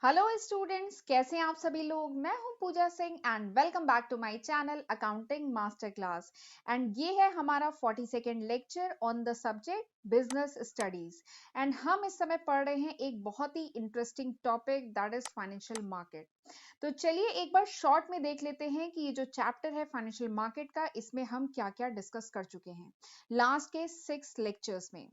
Hello students, कैसे हैं आप सभी लोग। मैं हूं Pooja Singh and welcome back to my channel accounting master class. And ये है हमारा 42nd lecture on the subject business studies. And हम इस समय पढ़ रहे हैं एक बहुत ही interesting topic, that is financial market. तो चलिए एक बार शॉर्ट में देख लेते हैं कि ये जो चैप्टर है फाइनेंशियल मार्केट का, इसमें हम क्या क्या डिस्कस कर चुके हैं लास्ट के 6 लेक्चर्स में।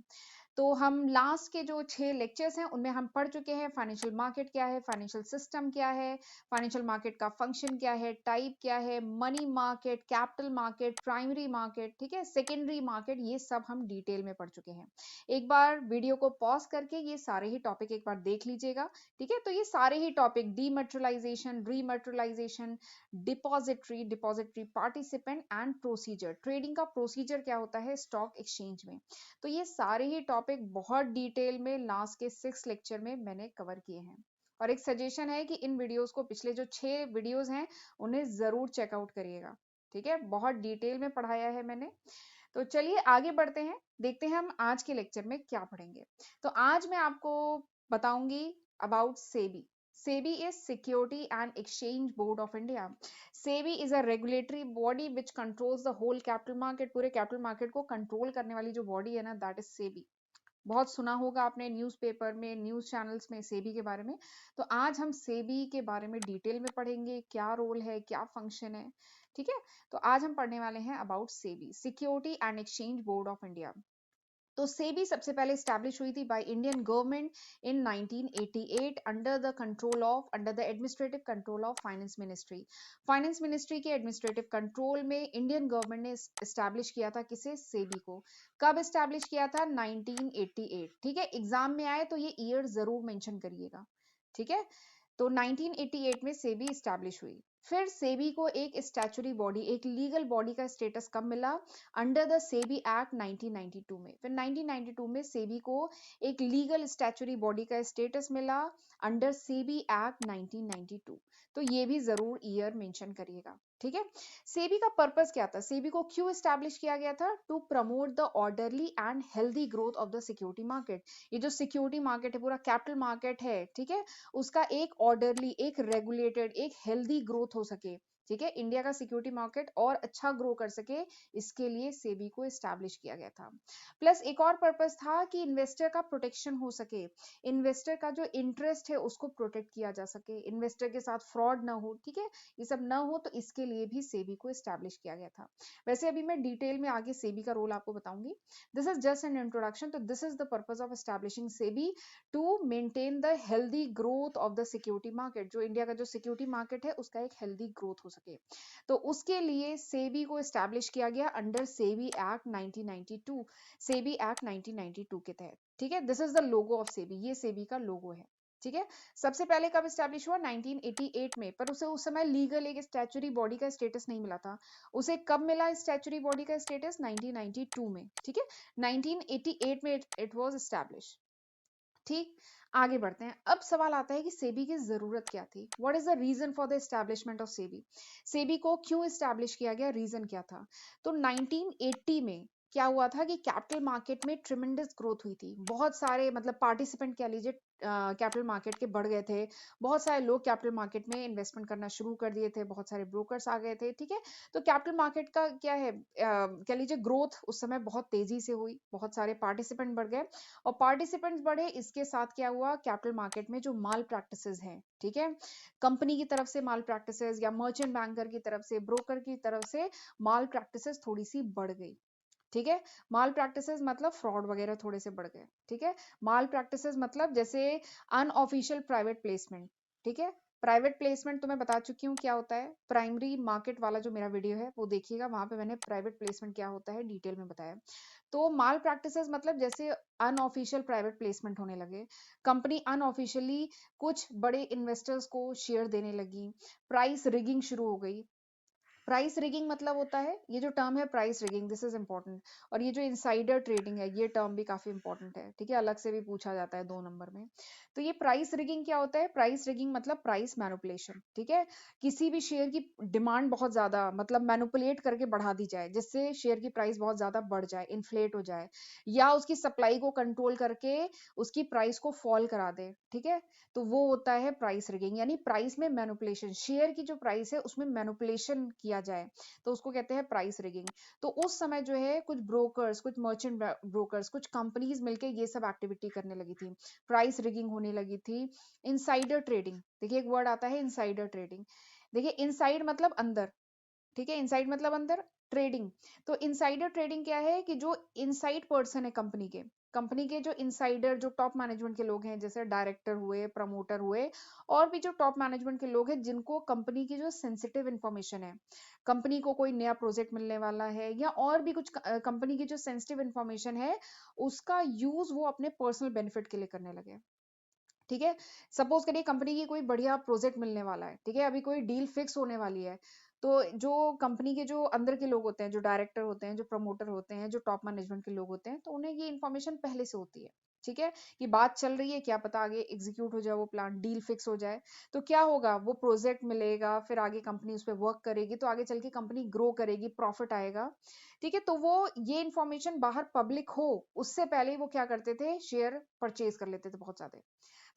तो हम लास्ट के जो 6 लेक्चर्स हैं उनमें हम पढ़ चुके हैं फाइनेंशियल मार्केट क्या है, फाइनेंशियल सिस्टम क्या है, फाइनेंशियल मार्केट का फंक्शन क्या है, टाइप क्या है, money market, capital market, primary market, ठीक है, सेकेंडरी मार्केट, ये सब हम डिटेल में पढ़ चुके हैं। एक बार वीडियो को पॉज करके ये सारे ही टॉपिक एक बार देख लीजिएगा। ठीक है, तो ये सारे ही topic dematerialisation, rematerialisation, depository, depository participant and procedure, trading का प्रोसीजर क्या होता है स्टॉक एक्सचेंज में, तो ये सारे ही टॉपिक बहुत डिटेल में लास्ट के 6 लेक्चर में मैंने कवर किए हैं। और एक सजेशन है कि इन वीडियोस को, पिछले जो 6 वीडियोस हैं उन्हें जरूर चेकआउट करिएगा। ठीक है, बहुत डिटेल में पढ़ाया है मैंने। तो चलिए आगे बढ़ते हैं, देखते हैं हम आज के लेक्चर में क्या पढ़ेंगे। तो आज मैं आपको बताऊंगी about SEBI. SEBI is security and exchange board of India. SEBI is a regulatory body which controls the whole capital market. पूरे कैपिटल मार्केट को कंट्रोल करने वाली जो बॉडी है ना, दैट इज सेबी। बहुत सुना होगा आपने न्यूज़पेपर में, न्यूज़ चैनल्स में सेबी के बारे में। तो आज हम सेबी के बारे में डिटेल में पढ़ेंगे, क्या रोल है, क्या फंक्शन है। ठीक है, तो आज हम पढ़ने वाले हैं about SEBI, security and exchange board of India. तो सेबी सबसे पहले स्टैब्लिश हुई थी by Indian government in 1988 under the administrative control of finance ministry. Finance ministry के एडमिनिस्ट्रेटिव कंट्रोल में इंडियन गवर्नमेंट ने स्टैब्लिश किया था किसे, सेबी को। कब स्टैब्लिश किया था, 1988। ठीक है, एग्जाम में आए तो ये ईयर जरूर मेंशन करिएगा। ठीक है, तो 1988 में सेबी स्टैब्लिश हुई। फिर सेबी को एक स्टैचुरी बॉडी, एक लीगल बॉडी का स्टेटस कब मिला, अंडर द सेबी एक्ट 1992 में। फिर 1992 में सेबी को एक लीगल स्टैचुरी बॉडी का स्टेटस मिला अंडर सेबी एक्ट 1992। तो ये भी जरूर ईयर मेंशन करिएगा। ठीक है, सेबी का पर्पस क्या था, सेबी को क्यों एस्टैब्लिश किया गया था, to promote the orderly and healthy growth of the security market. ये जो सिक्योरिटी मार्केट है, पूरा कैपिटल मार्केट है, ठीक है, उसका एक ऑर्डरली, एक रेगुलेटेड, एक हेल्दी ग्रोथ हो सके। ठीक है, इंडिया का सिक्योरिटी मार्केट और अच्छा ग्रो कर सके, इसके लिए सेबी को एस्टैब्लिश किया गया था। प्लस एक और पर्पस था कि इन्वेस्टर का प्रोटेक्शन हो सके, इन्वेस्टर का जो इंटरेस्ट है उसको प्रोटेक्ट किया जा सके, इन्वेस्टर के साथ फ्रॉड ना हो। ठीक है, ये सब ना हो, तो इसके लिए भी सेबी को एस्टैब्लिश किया गया था। वैसे अभी मैं डिटेल में आगे सेबी का रोल आपको बताऊंगी। This is just an introduction. तो this is the purpose of establishing SEBI, to maintain the healthy growth of the security market. जो इंडिया का जो सिक्योरिटी मार्केट है उसका एक हेल्दी ग्रोथ हो सके, तो उसके लिए सेबी को एस्टैब्लिश किया गया under SEBI act 1992। SEBI act 1992 के तहत। ठीक है, this is the logo of SEBI, ये सेबी का लोगो है। ठीक है, सबसे पहले कब एस्टैब्लिश हुआ, 1988 में, पर उसे उस समय लीगल एक स्टैचुरी बॉडी का स्टेटस नहीं मिला था। उसे कब मिला स्टैचुरी बॉडी का स्टेटस, 1992 में। ठीक है, 1988 में इट वाज एस्टैब्लिश। ठीक, आगे बढ़ते हैं। अब सवाल आता है कि सेबी की जरूरत क्या थी, what is the reason for the establishment of SEBI. SEBI को क्यों एस्टैब्लिश किया गया, रीजन क्या था। तो 1980 में क्या हुआ था कि कैपिटल मार्केट में ट्रिमेंडस ग्रोथ हुई थी, बहुत सारे मतलब पार्टिसिपेंट कह लीजिए कैपिटल मार्केट के बढ़ गए थे, बहुत सारे लोग कैपिटल मार्केट में इन्वेस्टमेंट करना शुरू कर दिए थे, बहुत सारे ब्रोकर्स आ गए थे। ठीक है, तो कैपिटल मार्केट का क्या है, कह लीजिए ग्रोथ उस समय बहुत तेजी से हुई, बहुत सारे पार्टिसिपेंट बढ़ गए। और पार्टिसिपेंट्स बढ़े, इसके साथ क्या हुआ, कैपिटल मार्केट में जो माल प्रैक्टिसेस हैं, ठीक है, कंपनी की तरफ से माल प्रैक्टिसेस या मर्चेंट बैंकर की तरफ से, ब्रोकर की तरफ से माल प्रैक्टिसेस थोड़ी सी बढ़ गई। ठीक है, माल प्रैक्टिसेस मतलब फ्रॉड वगैरह थोड़े से बढ़ गए। ठीक है, माल प्रैक्टिसेस मतलब जैसे अनऑफिशियल प्राइवेट प्लेसमेंट। ठीक है, प्राइवेट प्लेसमेंट तो मैं बता चुकी हूँ क्या होता है, प्राइमरी मार्केट वाला जो मेरा वीडियो है वो देखिएगा, वहां पे मैंने प्राइवेट प्लेसमेंट क्या होता है डिटेल में बताया। तो माल प्रैक्टिसेस मतलब जैसे अनऑफिशियल प्राइवेट प्लेसमेंट होने लगे, कंपनी अनऑफिशियली कुछ बड़े इन्वेस्टर्स को शेयर देने लगी, प्राइस रिगिंग शुरू हो गई, प्राइस रिगिंग मतलब होता है, ये जो टर्म है price rigging, this is important. और ये जो इनसाइडर ट्रेडिंग है, ये टर्म भी काफी इंपॉर्टेंट है, ठीक है, अलग से भी पूछा जाता है 2 नंबर में। तो ये प्राइस रिगिंग क्या होता है? प्राइस रिगिंग मतलब प्राइस मैनिपुलेशन, ठीक है। किसी भी शेयर की डिमांड बहुत ज्यादा मतलब मैनिपुलेट करके बढ़ा दी जाए, जिससे शेयर की प्राइस बहुत ज्यादा बढ़ जाए, इन्फ्लेट हो जाए, या उसकी सप्लाई को कंट्रोल करके उसकी प्राइस को फॉल करा दे, ठीक है। तो वो होता है प्राइस रिगिंग, यानी प्राइस में मैनिपुलेशन, शेयर की जो प्राइस है उसमें मैनिपुलेशन किया जाए, तो उसको कहते हैं प्राइस रिगिंग। तो उस समय जो है कुछ ब्रोकर्स, कुछ मर्चेंट ब्रोकर्स, कुछ कंपनीज मिलके ये सब एक्टिविटी करने लगी थी, प्राइस रिगिंग होने लगी थी। इनसाइडर ट्रेडिंग, देखिए एक वर्ड आता है इनसाइडर ट्रेडिंग। देखिए इनसाइड मतलब अंदर, ठीक है, इनसाइड मतलब अंदर, ट्रेडिंग। तो इनसाइडर ट्रेडिंग क्या है कि जो इनसाइड पर्सन है कंपनी के जो इनसाइडर, जो टॉप मैनेजमेंट के लोग हैं, जैसे डायरेक्टर हुए, प्रमोटर हुए, और भी जो टॉप मैनेजमेंट के लोग हैं जिनको कंपनी की जो सेंसिटिव इंफॉर्मेशन है, कंपनी को कोई नया प्रोजेक्ट मिलने वाला है, या और भी कुछ कंपनी की जो सेंसिटिव इंफॉर्मेशन है, उसका यूज वो अपने पर्सनल बेनिफिट के लिए करने लगे, ठीक है। सपोज करिए कंपनी की कोई बढ़िया प्रोजेक्ट मिलने वाला है, ठीक है, अभी कोई डील फिक्स होने वाली है, तो जो कंपनी के जो अंदर के लोग होते हैं, जो डायरेक्टर होते हैं, जो प्रमोटर होते हैं, जो टॉप मैनेजमेंट के लोग होते हैं, तो उन्हें ये इन्फॉर्मेशन पहले से होती है, ठीक है, कि बात चल रही है, क्या पता आगे एग्जीक्यूट हो जाए, वो प्लान डील फिक्स हो जाए, तो क्या होगा, वो प्रोजेक्ट मिलेगा, फिर आगे कंपनी उस पर वर्क करेगी, तो आगे चल के कंपनी ग्रो करेगी, प्रॉफिट आएगा, ठीक है। तो वो ये इन्फॉर्मेशन बाहर पब्लिक हो उससे पहले ही वो क्या करते थे, शेयर परचेज कर लेते थे बहुत ज्यादा।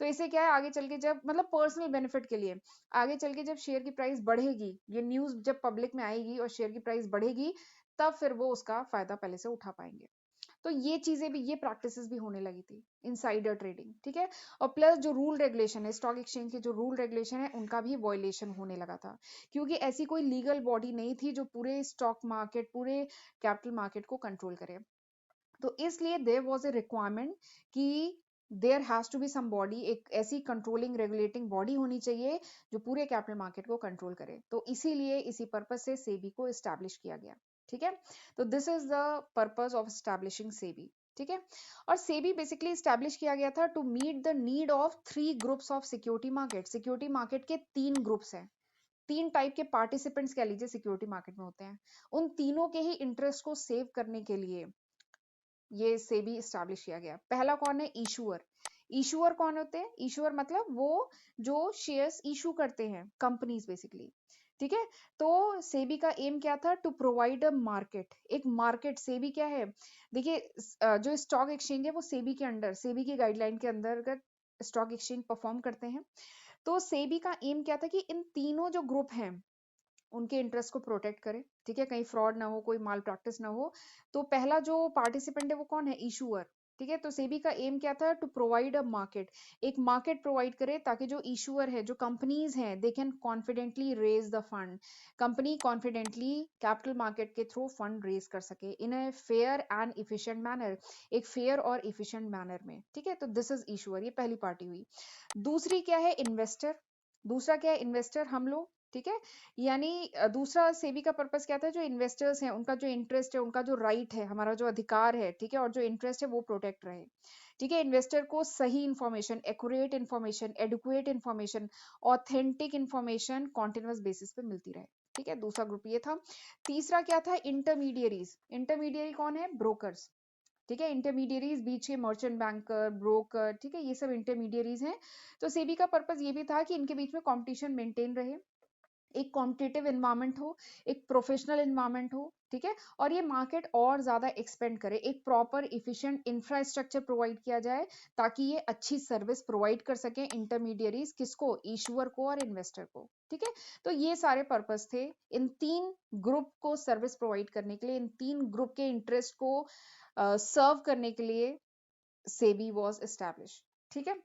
तो इससे क्या है, आगे चल के जब मतलब पर्सनल बेनिफिट के लिए, आगे चल के जब शेयर की प्राइस बढ़ेगी, ये न्यूज जब पब्लिक में आएगी और शेयर की प्राइस बढ़ेगी, तब फिर वो उसका फायदा पहले से उठा पाएंगे। तो ये चीजें भी, ये प्रैक्टिसेस भी होने लगी थी, इनसाइडर ट्रेडिंग, ठीक है। और प्लस जो रूल रेगुलेशन है, स्टॉक एक्सचेंज के जो रूल रेगुलेशन है, उनका भी वॉयलेशन होने लगा था, क्योंकि ऐसी कोई लीगल बॉडी नहीं थी जो पूरे स्टॉक मार्केट, पूरे कैपिटल मार्केट को कंट्रोल करे। तो इसलिए देयर वाज ए रिक्वायरमेंट कि there has to be some body, एक ऐसी कंट्रोलिंग रेगुलेटिंग बॉडी होनी चाहिए जो पूरे कैपिटल मार्केट को कंट्रोल करे। तो इसीलिए इसी पर्पज से सेबी को एस्टैब्लिश किया गया, ठीक है। तो this is the purpose of establishing SEBI, ठीक है। और सेबी बेसिकली एस्टैब्लिश किया गया था to meet the need of 3 groups of security market. Security market के 3 ग्रुप्स हैं, 3 टाइप के पार्टिसिपेंट्स कह लीजिए सिक्योरिटी मार्केट में होते हैं, उन तीनों के ही इंटरेस्ट को सेव करने के लिए ये सेबी स्टैब्लिश किया गया। पहला कौन है? इशूअर। इशूअर कौन होते हैं? इशूअर मतलब वो जो शेयर्स इशू करते हैं, कंपनीज बेसिकली, ठीक है। तो सेबी का एम क्या था? टू प्रोवाइड अ मार्केट, एक मार्केट। सेबी क्या है, देखिए जो स्टॉक एक्सचेंज है वो सेबी के अंडर, सेबी की गाइडलाइन के अंतर्गत स्टॉक एक्सचेंज परफॉर्म करते हैं। तो सेबी का एम क्या था कि इन तीनों जो ग्रुप हैं उनके इंटरेस्ट को प्रोटेक्ट करे, ठीक है, कहीं फ्रॉड ना हो, कोई माल प्रैक्टिस ना हो। तो पहला जो पार्टिसिपेंट है वो कौन है? इशूअर, ठीक है। तो सेबी का एम क्या था? टू प्रोवाइड अ मार्केट, एक मार्केट प्रोवाइड करे ताकि जो इशूअर है, जो कंपनीज हैं, they can confidently raise the fund, company confidently capital market के थ्रू फंड रेज कर सके in a fair and efficient manner, एक फेयर और इफिशिएंट मैनर में, ठीक है। तो दिस इज इशूअर, ये पहली पार्टी हुई। दूसरी क्या है? इन्वेस्टर। दूसरा क्या है? इन्वेस्टर, हम लोग, ठीक है। यानी दूसरा सेबी का पर्पस क्या था? जो इन्वेस्टर्स हैं उनका जो इंटरेस्ट है, उनका जो राइट है, हमारा जो अधिकार है, ठीक है, और जो इंटरेस्ट है वो प्रोटेक्ट रहे, ठीक है। इन्वेस्टर को सही information, accurate information, adequate information, authentic information continuous basis पे मिलती रहे, ठीक है। दूसरा ग्रुप ये था। तीसरा क्या था? इंटरमीडियरीज। इंटरमीडियरी कौन है? ब्रोकर्स, ठीक है। इंटरमीडियरीज बीच के मर्चेंट बैंकर, ब्रोकर, ठीक है, ये सब इंटरमीडियरीज हैं। तो सेबी का पर्पस ये भी था कि इनके बीच में कंपटीशन मेंटेन रहे, एक कॉम्पिटिटिव एनवायरनमेंट हो, एक प्रोफेशनल एनवायरनमेंट हो, ठीक है। और ये मार्केट और ज्यादा एक्सपेंड करे, एक प्रॉपर इफिशिएंट इंफ्रास्ट्रक्चर प्रोवाइड किया जाए ताकि ये अच्छी सर्विस प्रोवाइड कर सके इंटरमीडियरीज, किसको? इशूअर को और इन्वेस्टर को, ठीक है। तो ये सारे पर्पस थे इन 3 ग्रुप को सर्विस प्रोवाइड करने के लिए, इन 3 ग्रुप के इंटरेस्ट को सर्व करने के लिए सेबी वॉज एस्टैब्लिश, ठीक है।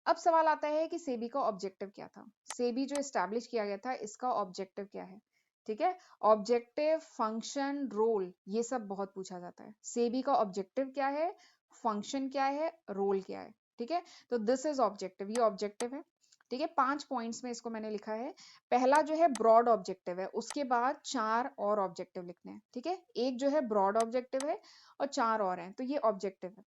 अब सवाल आता है कि सेबी का ऑब्जेक्टिव क्या था? सेबी जो एस्टैब्लिश किया गया था, इसका ऑब्जेक्टिव क्या है? ठीक है, ऑब्जेक्टिव, फंक्शन, रोल, ये सब बहुत पूछा जाता है। सेबी का ऑब्जेक्टिव क्या है, फंक्शन क्या है, रोल क्या है, ठीक है। तो दिस इज ऑब्जेक्टिव, ये ऑब्जेक्टिव है, ठीक है। 5 पॉइंट्स में इसको मैंने लिखा है। पहला जो है ब्रॉड ऑब्जेक्टिव है, उसके बाद 4 और ऑब्जेक्टिव लिखने हैं, ठीक है। एक जो है ब्रॉड ऑब्जेक्टिव है और 4 और हैं, तो ये ऑब्जेक्टिव है।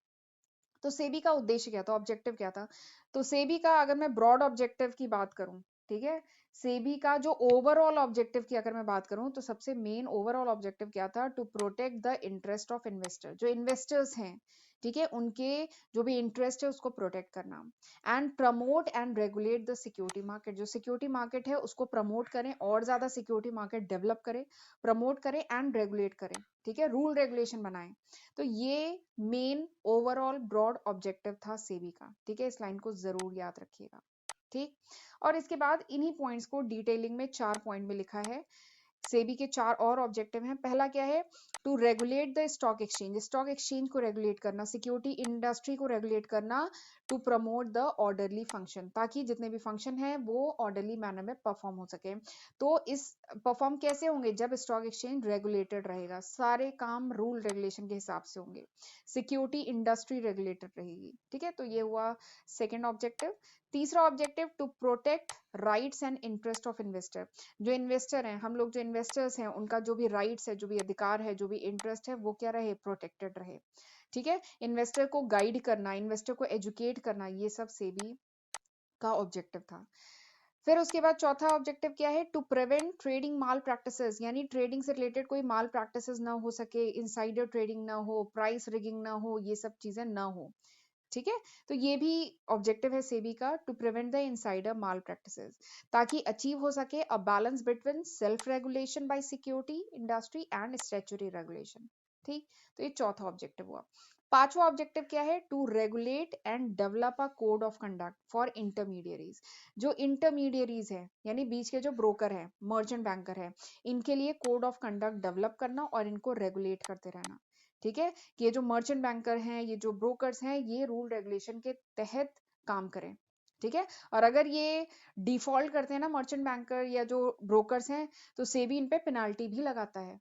तो सेबी का उद्देश्य क्या था, ऑब्जेक्टिव क्या था? तो सेबी का, अगर मैं ब्रॉड ऑब्जेक्टिव की बात करूं, ठीक है। सेबी का जो ओवरऑल ऑब्जेक्टिव की अगर मैं बात करूं तो सबसे मेन ओवरऑल ऑब्जेक्टिव क्या था, to protect the interest of investor, जो इन्वेस्टर्स हैं, ठीक है, उनके जो भी इंटरेस्ट है उसको प्रोटेक्ट करना, and promote and regulate the security market, जो सिक्योरिटी मार्केट है उसको प्रमोट करें और ज्यादा सिक्योरिटी मार्केट डेवलप करें, प्रमोट करें एंड रेगुलेट करें, ठीक है, रूल रेगुलेशन बनाएं। तो ये मेन ओवरऑल ब्रॉड ऑब्जेक्टिव था सेबी का, ठीक है, इस लाइन को जरूर याद रखिएगा, ठीक। और इसके बाद इन्हीं पॉइंट्स को डिटेलिंग में 4 पॉइंट में लिखा है। सेबी के 4 और ऑब्जेक्टिव हैं। पहला क्या है, to regulate the stock exchange, stock exchange को रेगुलेट करना, सिक्योरिटी इंडस्ट्री को रेगुलेट करना, to promote the orderly function, ताकि जितने भी फंक्शन है वो ऑर्डरली मैनर में परफॉर्म हो सके। तो इस परफॉर्म कैसे होंगे, जब स्टॉक एक्सचेंज रेगुलेटेड रहेगा, सारे काम रूल रेगुलेशन के हिसाब से होंगे, सिक्योरिटी इंडस्ट्री रेगुलेटेड रहेगी, ठीक है। तो ये हुआ सेकेंड ऑब्जेक्टिव। तीसरा objective, to protect rights and interest of investor, जो इन्वेस्टर हैं, हम लोग जो इन्वेस्टर्स हैं, उनका जो भी राइट्स है, जो भी अधिकार है, जो भी इंटरेस्ट है, वो क्या रहे, प्रोटेक्टेड रहे, ठीक है। इन्वेस्टर को गाइड करना, इन्वेस्टर को एजुकेट करना, ये सब सेबी का ऑब्जेक्टिव था। फिर उसके बाद चौथा ऑब्जेक्टिव क्या है, to prevent trading malpractices, यानी ट्रेडिंग से रिलेटेड कोई माल प्रैक्टिसेस ना हो सके, इनसाइडर ट्रेडिंग ना हो, प्राइस रिगिंग ना हो, ये सब चीजें ना हो, ठीक है। तो ये भी ऑब्जेक्टिव है सेबी का, to prevent the insider malpractices, ताकि अचीव हो सके a balance between self regulation by security industry and statutory regulation, ठीक। तो ये चौथा ऑब्जेक्टिव हुआ। पांचवा ऑब्जेक्टिव क्या है, to regulate and develop a code of conduct for intermediaries, जो इंटरमीडियरीज है यानी बीच के जो ब्रोकर है, मर्चेंट बैंकर है, इनके लिए कोड ऑफ कंडक्ट डेवलप करना और इनको रेगुलेट करते रहना, ठीक है। कि ये जो मर्चेंट बैंकर हैं, ये जो ब्रोकर्स हैं, ये रूल रेगुलेशन के तहत काम करें, ठीक है। और अगर ये डिफॉल्ट करते हैं ना मर्चेंट बैंकर या जो ब्रोकर्स हैं, तो सेबी इन पे पेनाल्टी भी लगाता है,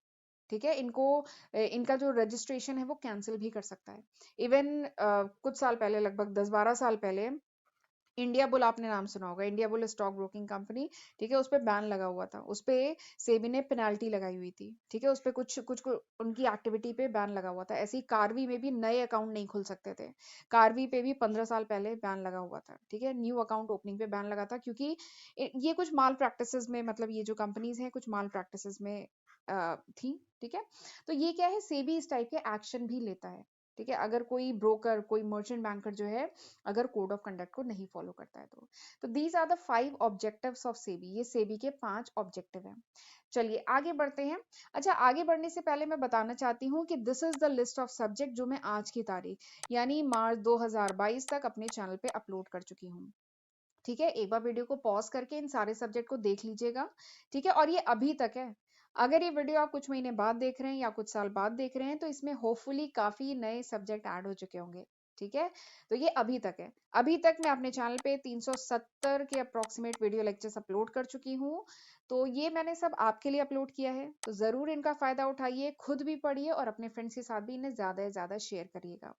ठीक है। इनको इनका जो रजिस्ट्रेशन है वो कैंसिल भी कर सकता है। इवन कुछ साल पहले, लगभग 10-12 साल पहले, इंडिया बुल आपने नाम सुना होगा, India bull stock broking company, ठीक है, उस पे बैन लगा हुआ था, उस पे सेबी ने पेनाल्टी लगाई हुई थी, ठीक है, उस पे कुछ कुछ उनकी एक्टिविटी पे बैन लगा हुआ था। ऐसे ही कार्वी में भी नए अकाउंट नहीं खुल सकते थे, कार्वी पे भी 15 साल पहले बैन लगा हुआ था, ठीक है, न्यू अकाउंट ओपनिंग पे बैन लगा था, क्योंकि ये कुछ माल प्रैक्टिसेस में, मतलब ये जो कंपनीज हैं कुछ माल प्रैक्टिसेस में थी, ठीक है। तो ये क्या है, सेबी इस टाइप के एक्शन भी लेता है, ठीक है, अगर कोई ब्रोकर, कोई मर्चेंट बैंकर जो है, अगर कोड ऑफ कंडक्ट को नहीं फॉलो करता है तो these are the 5 objectives of SEBI, ये सेबी के 5 ऑब्जेक्टिव हैं। चलिए आगे बढ़ते हैं। अच्छा, आगे बढ़ने से पहले मैं बताना चाहती हूँ कि this is the list of subject जो मैं आज की तारीख यानी मार्च 2022 तक अपने चैनल पे अपलोड कर चुकी हूँ, ठीक है। एक बार वीडियो को पॉज करके इन सारे सब्जेक्ट को देख लीजिएगा, ठीक है। और ये अभी तक है, अगर ये वीडियो आप कुछ महीने बाद देख रहे हैं या कुछ साल बाद देख रहे हैं तो इसमें होपफुली काफी नए सब्जेक्ट ऐड हो चुके होंगे, ठीक है। तो ये अभी तक है, अभी तक मैं अपने चैनल पे 370 के अप्रोक्सीमेट वीडियो लेक्चर्स अपलोड कर चुकी हूँ। तो ये मैंने सब आपके लिए अपलोड किया है, तो जरूर इनका फायदा उठाइए, खुद भी पढ़िए और अपने फ्रेंड्स के साथ भी इन्हें ज्यादा से ज्यादा शेयर करिएगा।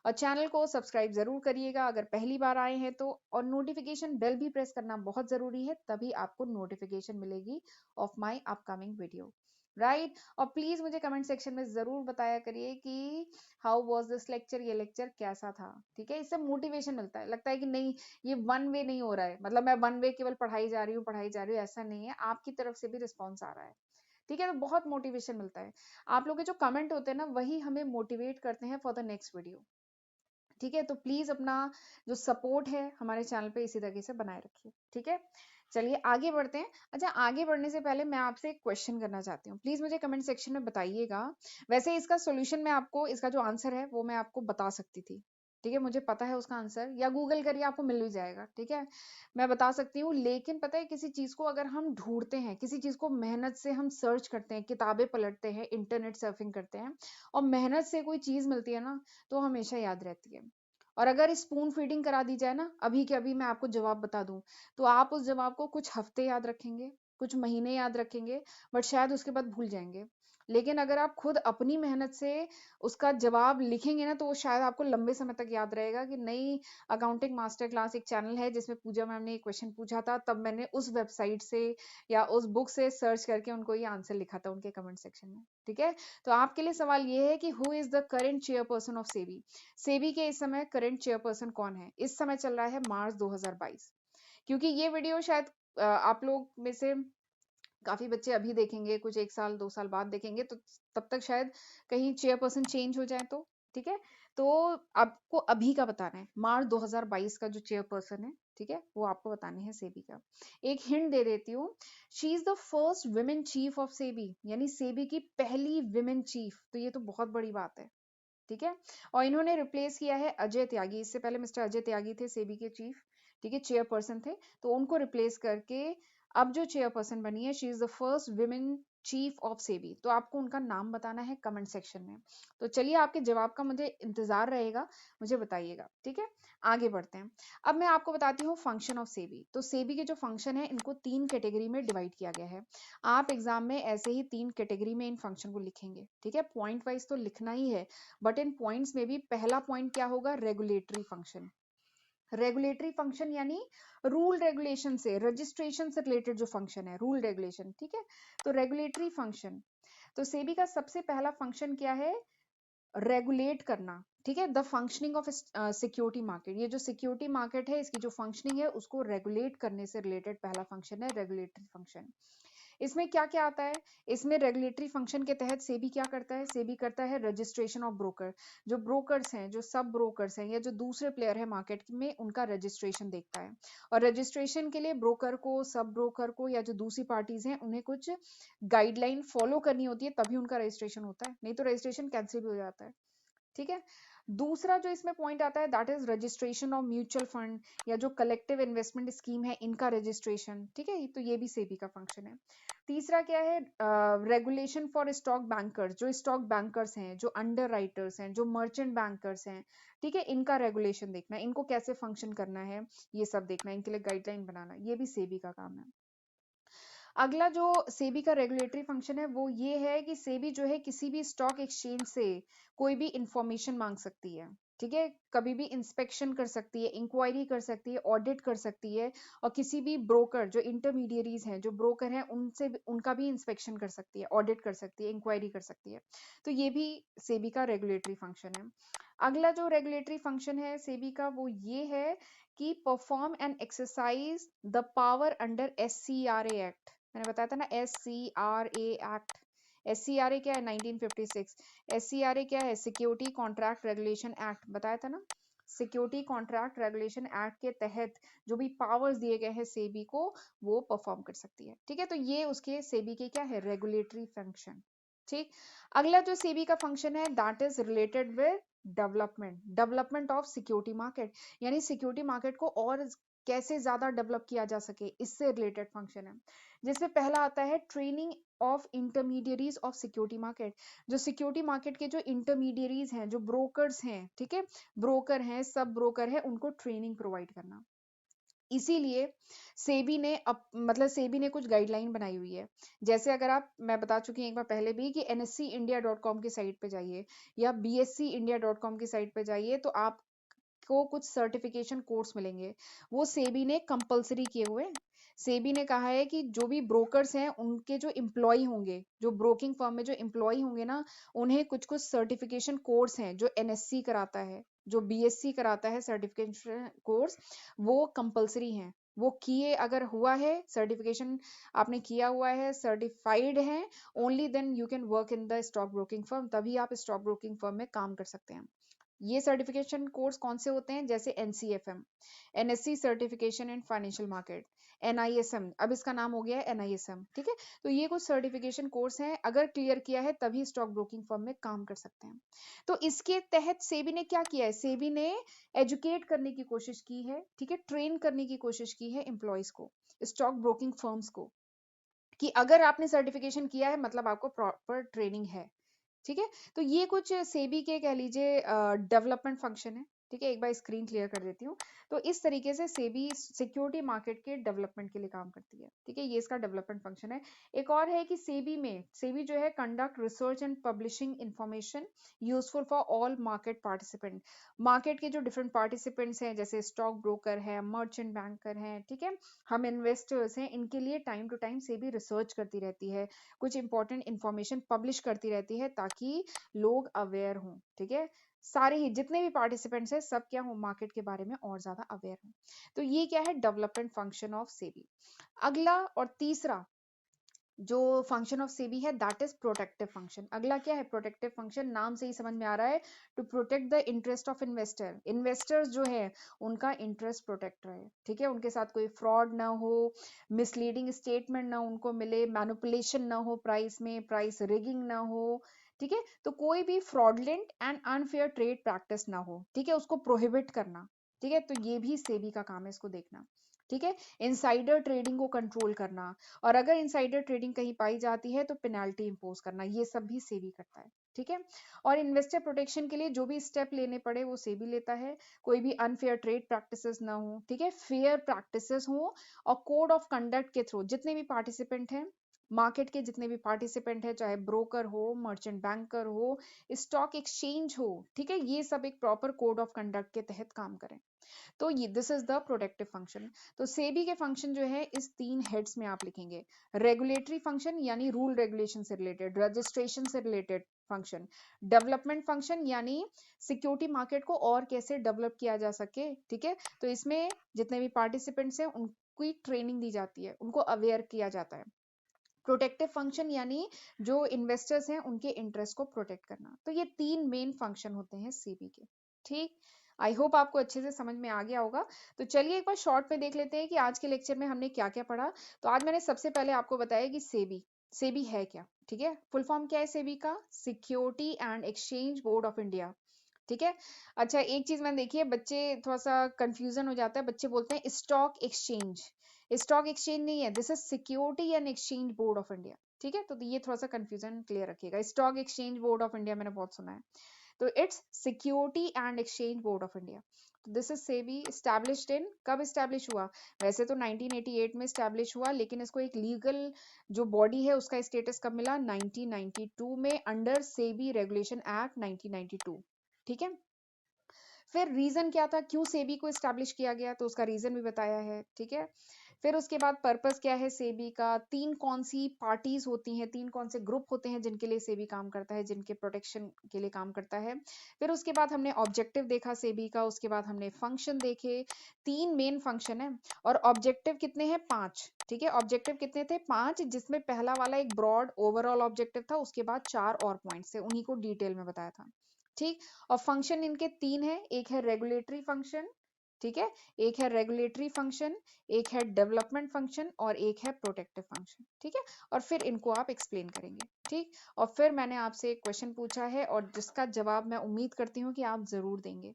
और चैनल को सब्सक्राइब जरूर करिएगा अगर पहली बार आए हैं तो, और नोटिफिकेशन बेल भी प्रेस करना बहुत जरूरी है, तभी आपको नोटिफिकेशन मिलेगी of my upcoming video, right. और प्लीज मुझे कमेंट सेक्शन में जरूर बताया करिए कि हाउ वाज दिस लेक्चर, ये लेक्चर कैसा था, ठीक है। इससे मोटिवेशन मिलता है, लगता है कि नहीं ये वन वे नहीं हो रहा है, मतलब मैं वन वे केवल पढ़ाई जा रही हूँ पढ़ाई जा रही हूँ, ऐसा नहीं है, आपकी तरफ से भी रिस्पॉन्स आ रहा है, ठीक है। तो बहुत मोटिवेशन मिलता है, आप लोग के जो कमेंट होते हैं ना वही हमें मोटिवेट करते हैं फॉर द नेक्स्ट वीडियो, ठीक है। तो प्लीज अपना जो सपोर्ट है हमारे चैनल पे इसी तरीके से बनाए रखिए, ठीक है। चलिए आगे बढ़ते हैं। अच्छा, आगे बढ़ने से पहले मैं आपसे एक क्वेश्चन करना चाहती हूँ, प्लीज मुझे कमेंट सेक्शन में बताइएगा। वैसे इसका सॉल्यूशन मैं आपको, इसका जो आंसर है वो मैं आपको बता सकती थी, ठीक है, मुझे पता है उसका आंसर, या गूगल करिए आपको मिल भी जाएगा, ठीक है, मैं बता सकती हूँ। लेकिन पता है किसी चीज को अगर हम ढूंढते हैं, किसी चीज को मेहनत से हम सर्च करते हैं, किताबें पलटते हैं, इंटरनेट सर्फिंग करते हैं, और मेहनत से कोई चीज मिलती है ना, तो हमेशा याद रहती है। और अगर स्पून फीडिंग करा दी जाए ना, अभी के अभी मैं आपको जवाब बता दूं, तो आप उस जवाब को कुछ हफ्ते याद रखेंगे, कुछ महीने याद रखेंगे, बट शायद उसके बाद भूल जाएंगे। लेकिन अगर आप खुद अपनी मेहनत से उसका जवाब लिखेंगे ना, तो वो शायद आपको लंबे समय तक याद रहेगा। कि नई अकाउंटिंग मास्टर क्लास एक चैनल है जिसमें पूजा मैम ने एक क्वेश्चन पूछा था, तब मैंने उस वेबसाइट से या उस बुक से सर्च करके उनको ये आंसर लिखा था उनके कमेंट सेक्शन में, ठीक है। तो आपके लिए सवाल ये है कि who is the current chairperson of SEBI, SEBI के इस समय करंट चेयरपर्सन कौन है। इस समय चल रहा है मार्च 2022, क्योंकि ये वीडियो शायद आप लोग में से काफ़ी बच्चे अभी देखेंगे, कुछ 1 साल, 2 साल बाद देखेंगे, तो तब तक शायद कहीं चेयरपर्सन चेंज हो जाए तो, ठीक है? तो आपको अभी का बताना है, मार्च 2022 का जो चेयरपर्सन है, ठीक है? वो आपको बतानी है सेबी का। एक हिंट दे देती हूँ, she is the first women chief of SEBI, यानी सेबी की पहली वुमेन चीफ, तो ये तो बहुत बड़ी बात है, ठीक है? और इन्होंने रिप्लेस किया है अजय त्यागी, इससे पहले मिस्टर अजय त्यागी थे सेबी के चीफ, ठीक है? चेयरपर्सन थे, तो उनको रिप्लेस करके अब जो चेयरपर्सन बनी है, she is the first women chief of SEBI. तो आपको उनका नाम बताना है कमेंट सेक्शन में। तो चलिए, आपके जवाब का मुझे इंतजार रहेगा, मुझे बताइएगा, ठीक है? आगे बढ़ते हैं। अब मैं आपको बताती हूँ फंक्शन ऑफ सेबी। तो सेबी के जो फंक्शन है, इनको 3 कैटेगरी में डिवाइड किया गया है। आप एग्जाम में ऐसे ही 3 कैटेगरी में इन फंक्शन को लिखेंगे, ठीक है? पॉइंट वाइज तो लिखना ही है, बट इन पॉइंट्स में भी पहला पॉइंट क्या होगा? Regulatory function. रेगुलेटरी फंक्शन यानी रूल रेगुलेशन से, रजिस्ट्रेशन से रिलेटेड जो फंक्शन है, रूल रेगुलेशन, ठीक है? तो रेगुलेटरी फंक्शन, तो सेबी का सबसे पहला फंक्शन क्या है? रेगुलेट करना, ठीक है? The functioning of security market. ये जो सिक्योरिटी मार्केट है, इसकी जो फंक्शनिंग है, उसको रेगुलेट करने से रिलेटेड पहला फंक्शन है रेगुलेटरी फंक्शन। इसमें क्या क्या आता है? इसमें रेगुलेटरी फंक्शन के तहत सेबी क्या करता है? सेबी करता है रजिस्ट्रेशन ऑफ ब्रोकर। जो ब्रोकर्स हैं, जो सब ब्रोकर्स हैं, या जो दूसरे प्लेयर है मार्केट में, उनका रजिस्ट्रेशन देखता है। और रजिस्ट्रेशन के लिए ब्रोकर को, सब ब्रोकर को, या जो दूसरी पार्टीज हैं, उन्हें कुछ गाइडलाइन फॉलो करनी होती है, तभी उनका रजिस्ट्रेशन होता है, नहीं तो रजिस्ट्रेशन कैंसिल भी हो जाता है, ठीक है? दूसरा जो इसमें पॉइंट आता है, that is registration of mutual fund या जो कलेक्टिव इन्वेस्टमेंट स्कीम है, इनका रजिस्ट्रेशन, ठीक है? तो ये भी सेबी का फंक्शन है। तीसरा क्या है? Regulation for stock bankers. जो स्टॉक बैंकर्स हैं, जो अंडर राइटर्स हैं, जो मर्चेंट बैंकर्स हैं, ठीक है? इनका रेगुलेशन देखना है, इनको कैसे फंक्शन करना है, ये सब देखना है, इनके लिए गाइडलाइन बनाना, ये भी सेबी का काम है। अगला जो सेबी का रेगुलेटरी फंक्शन है, वो ये है कि सेबी जो है किसी भी स्टॉक एक्सचेंज से कोई भी इंफॉर्मेशन मांग सकती है, ठीक है? कभी भी इंस्पेक्शन कर सकती है, इंक्वायरी कर सकती है, ऑडिट कर सकती है, और किसी भी ब्रोकर, जो इंटरमीडियरीज हैं, जो ब्रोकर हैं, उनसे उनका भी इंस्पेक्शन कर सकती है, ऑडिट कर सकती है, इंक्वायरी कर सकती है। तो ये भी सेबी का रेगुलेटरी फंक्शन है। अगला जो रेगुलेटरी फंक्शन है सेबी का, वो ये है कि perform and exercise the power under SCRA act. मैंने बताया था ना, SCRA एक्ट। SCRA क्या है? 1956। SCRA क्या है? सिक्योरिटी कॉन्ट्रैक्ट रेगुलेशन एक्ट, बताया था ना? सिक्योरिटी कॉन्ट्रैक्ट रेगुलेशन एक्ट के तहत जो भी पावर्स दिए गए हैं सेबी को, वो परफॉर्म कर सकती है, ठीक है? तो ये उसके सेबी के क्या है? रेगुलेटरी फंक्शन, ठीक। अगला जो सेबी का फंक्शन है, that is related with development of security market, यानी सिक्योरिटी मार्केट को और कैसे ज्यादा डेवलप किया जा सके, इससे रिलेटेड फंक्शन है। जिसमें पहला आता है training of intermediaries of security market. जो सिक्योरिटी मार्केट के जो इंटरमीडियरीज हैं, जो ब्रोकर्स हैं, ठीक है? ब्रोकर हैं, सब ब्रोकर हैं, उनको ट्रेनिंग प्रोवाइड करना। इसीलिए सेबी ने मतलब सेबी ने कुछ गाइडलाइन बनाई हुई है। जैसे अगर आप, मैं बता चुकी हूँ एक बार पहले भी, कि nscindia.com की साइट पे जाइए या bscindia.com की साइट पे जाइए, तो आपको कुछ सर्टिफिकेशन कोर्स मिलेंगे, वो सेबी ने कंपलसरी किए हुए हैं। सेबी ने कहा है कि जो भी ब्रोकर्स हैं, उनके जो एम्प्लॉय होंगे, जो ब्रोकिंग फर्म में जो एम्प्लॉय होंगे ना, उन्हें कुछ कुछ सर्टिफिकेशन कोर्स हैं जो NSC कराता है, जो BSc कराता है, सर्टिफिकेशन कोर्स, वो कंपलसरी हैं। वो किए अगर हुआ है, सर्टिफिकेशन आपने किया हुआ है, सर्टिफाइड है, only then you can work in the stock broking firm, तभी आप स्टॉक ब्रोकिंग फर्म में काम कर सकते हैं। ये सर्टिफिकेशन कोर्स कौन से होते हैं? जैसे NCFM, NSC certification in financial market, NISM, अब इसका नाम हो गया है NISM, ठीक है? तो ये कुछ सर्टिफिकेशन कोर्स हैं, अगर क्लियर किया है तभी स्टॉक ब्रोकिंग फर्म में काम कर सकते हैं। तो इसके तहत सेबी ने क्या किया है? सेबी ने एजुकेट करने की कोशिश की है, ठीक है? ट्रेन करने की कोशिश की है एम्प्लॉयज को, स्टॉक ब्रोकिंग फर्म्स को, कि अगर आपने सर्टिफिकेशन किया है, मतलब आपको प्रॉपर ट्रेनिंग है, ठीक है? तो ये कुछ सेबी के कह लीजिए डेवलपमेंट फंक्शन है, ठीक है? एक बार स्क्रीन क्लियर कर देती हूँ। तो इस तरीके से सेबी सिक्योरिटी मार्केट के डेवलपमेंट के लिए काम करती है, ठीक है? ये इसका डेवलपमेंट फंक्शन है। एक और है कि सेबी जो है conduct research and publishing information useful for all market participant. Market के जो डिफरेंट पार्टिसिपेंट्स हैं, जैसे स्टॉक ब्रोकर है, मर्चेंट बैंकर हैं, ठीक है? हम इन्वेस्टर्स हैं, इनके लिए time to time SEBI research करती रहती है, कुछ इंपॉर्टेंट इंफॉर्मेशन पब्लिश करती रहती है, ताकि लोग अवेयर हों, ठीक है? सारे ही जितने भी पार्टिसिपेंट्स हैं सब क्या हो मार्केट के बारे में और ज्यादा अवेयर हो। तो ये क्या है डेवलपमेंट फंक्शन ऑफ सेबी। अगला और तीसरा जो फंक्शन ऑफ सेबी है दैट इज प्रोटेक्टिव फंक्शन। अगला क्या है प्रोटेक्टिव फंक्शन, नाम से ही समझ में आ रहा है to protect the interest of investor. Investors जो है उनका इंटरेस्ट प्रोटेक्ट रहे, ठीक है, उनके साथ कोई फ्रॉड ना हो, मिसलीडिंग स्टेटमेंट ना उनको मिले, मैनिपुलेशन ना हो प्राइस में, प्राइस रिगिंग ना हो, ठीक है, तो कोई भी fraudulent and unfair trade practice ना हो, ठीक है, उसको प्रोहिबिट करना, ठीक है, तो ये भी सेबी का काम है इसको देखना, ठीक है। इनसाइडर ट्रेडिंग को कंट्रोल करना, और अगर इनसाइडर ट्रेडिंग कहीं पाई जाती है तो पेनाल्टी इंपोज करना, ये सब भी सेबी करता है, ठीक है। और इन्वेस्टर प्रोटेक्शन के लिए जो भी स्टेप लेने पड़े वो सेबी लेता है। कोई भी अनफेयर ट्रेड प्रैक्टिसेस ना हो, ठीक है, फेयर प्रैक्टिसेस हो, और कोड ऑफ कंडक्ट के थ्रू जितने भी पार्टिसिपेंट हैं मार्केट के, जितने भी पार्टिसिपेंट है, चाहे ब्रोकर हो, मर्चेंट बैंकर हो, स्टॉक एक्सचेंज हो, ठीक है, ये सब एक प्रॉपर कोड ऑफ कंडक्ट के तहत काम करें। तो ये this is the protective function. तो सेबी के फंक्शन जो है इस 3 हेड्स में आप लिखेंगे। रेगुलेटरी फंक्शन यानी रूल रेगुलेशन से रिलेटेड, रजिस्ट्रेशन से रिलेटेड फंक्शन, डेवलपमेंट फंक्शन यानी सिक्योरिटी मार्केट को और कैसे डेवलप किया जा सके, ठीक है, तो इसमें जितने भी पार्टिसिपेंट्स हैं उनकी ट्रेनिंग दी जाती है, उनको अवेयर किया जाता है। प्रोटेक्टिव फंक्शन यानी जो इन्वेस्टर्स हैं उनके इंटरेस्ट को प्रोटेक्ट करना। तो ये 3 मेन फंक्शन होते हैं सेबी के, ठीक। आई होप आपको अच्छे से समझ में आ गया होगा। तो चलिए एक बार शॉर्ट में देख लेते हैं कि आज के लेक्चर में हमने क्या क्या पढ़ा। तो आज मैंने सबसे पहले आपको बताया कि सेबी, सेबी है क्या, ठीक है, फुल फॉर्म क्या है सेबी का, security and exchange board of India, ठीक है। अच्छा एक चीज मैंने देखी है, बच्चे थोड़ा सा कंफ्यूजन हो जाता है, बच्चे बोलते हैं स्टॉक एक्सचेंज, स्टॉक एक्सचेंज नहीं है, this is security and exchange board of India, ठीक है, तो ये थोड़ा सा कंफ्यूजन क्लियर रखिएगा। Stock exchange board of India मैंने बहुत सुना है, तो it's security and exchange board of India. तो this is SEBI, established in, कब एस्टैब्लिश हुआ, वैसे तो 1988 में एस्टैब्लिश हुआ, लेकिन इसको एक लीगल जो बॉडी है उसका स्टेटस कब मिला, 1992 में, अंडर सेबी रेगुलेशन एक्ट 1992, ठीक है। फिर रीजन क्या था, क्यों सेबी को एस्टैब्लिश किया गया, तो उसका रीजन भी बताया है, ठीक है। फिर उसके बाद पर्पस क्या है सेबी का, तीन कौन सी पार्टीज होती हैं, तीन कौन से ग्रुप होते हैं जिनके लिए सेबी काम करता है, जिनके प्रोटेक्शन के लिए काम करता है। फिर उसके बाद हमने ऑब्जेक्टिव देखा सेबी का, उसके बाद हमने फंक्शन देखे, 3 मेन फंक्शन है, और ऑब्जेक्टिव कितने हैं, 5, ठीक है, ऑब्जेक्टिव कितने थे, 5, जिसमें पहला वाला एक ब्रॉड ओवरऑल ऑब्जेक्टिव था, उसके बाद 4 और पॉइंट्स थे, उन्हीं को डिटेल में बताया था, ठीक। और फंक्शन इनके 3 है, एक है रेगुलेटरी फंक्शन, ठीक है, एक है रेगुलेटरी फंक्शन, एक है डेवलपमेंट फंक्शन, और एक है प्रोटेक्टिव फंक्शन, ठीक है। और फिर इनको आप एक्सप्लेन करेंगे, ठीक। और फिर मैंने आपसे एक क्वेश्चन पूछा है और जिसका जवाब मैं उम्मीद करती हूँ कि आप जरूर देंगे।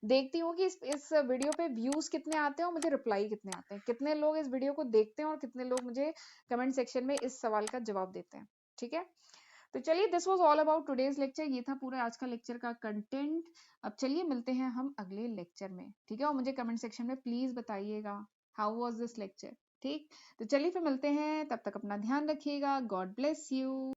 देखती हूँ कि इस वीडियो पे व्यूज कितने आते हैं और मुझे रिप्लाई कितने आते हैं, कितने लोग इस वीडियो को देखते हैं और कितने लोग मुझे कमेंट सेक्शन में इस सवाल का जवाब देते हैं, ठीक है। तो चलिए this was all about today's lecture, ये था पूरा आज का लेक्चर का कंटेंट। अब चलिए मिलते हैं हम अगले लेक्चर में, ठीक है, और मुझे कमेंट सेक्शन में प्लीज बताइएगा हाउ वाज दिस लेक्चर, ठीक। तो चलिए फिर मिलते हैं, तब तक अपना ध्यान रखिएगा, गॉड ब्लेस यू।